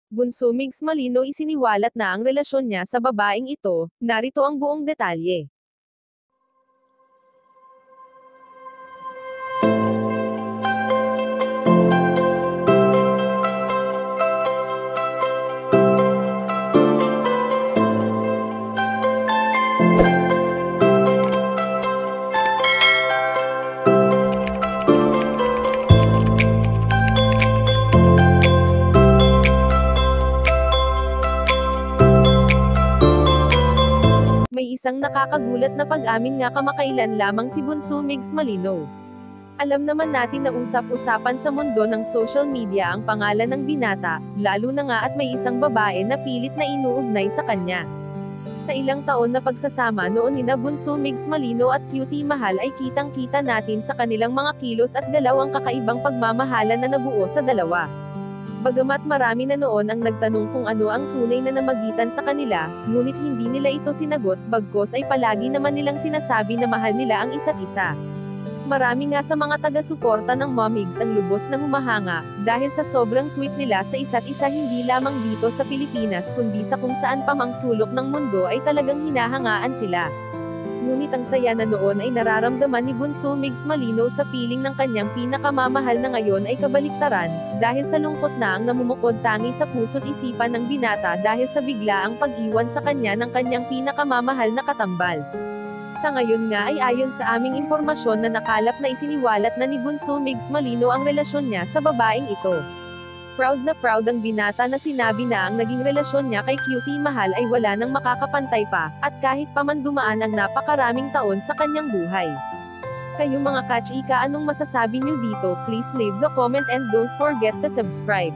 Bunso Migs Malino isiniwalat na ang relasyon niya sa babaeng ito, narito ang buong detalye. May isang nakakagulat na pag-amin nga kamakailan lamang si Bunso Migs Malino. Alam naman natin na usap-usapan sa mundo ng social media ang pangalan ng binata, lalo na nga at may isang babae na pilit na inuugnay sa kanya. Sa ilang taon na pagsasama noon nina Bunso Migs Malino at Cutie Mahal ay kitang-kita natin sa kanilang mga kilos at galaw ang kakaibang pagmamahalan na nabuo sa dalawa. Bagamat marami na noon ang nagtanong kung ano ang tunay na namagitan sa kanila, ngunit hindi nila ito sinagot, bagkos ay palagi naman nilang sinasabi na mahal nila ang isa't isa. Marami nga sa mga taga-suporta ng Momigs ang lubos na humahanga, dahil sa sobrang sweet nila sa isa't isa hindi lamang dito sa Pilipinas kundi sa kung saan pa mang sulok ng mundo ay talagang hinahangaan sila. Ngunit ang saya na noon ay nararamdaman ni Bunso Migs Malino sa piling ng kanyang pinakamamahal na ngayon ay kabaliktaran, dahil sa lungkot na ang namumukod tangi sa puso't isipan ng binata dahil sa biglaang pag-iwan sa kanya ng kanyang pinakamamahal na katambal. Sa ngayon nga ay ayon sa aming impormasyon na nakalap na isiniwalat na ni Bunso Migs Malino ang relasyon niya sa babaeng ito. Proud na proud ang binata na sinabi na ang naging relasyon niya kay Cutie Mahal ay wala nang makakapantay pa, at kahit pa man dumaan ang napakaraming taon sa kanyang buhay. Kayo mga kachika, anong masasabi niyo dito? Please leave the comment and don't forget to subscribe.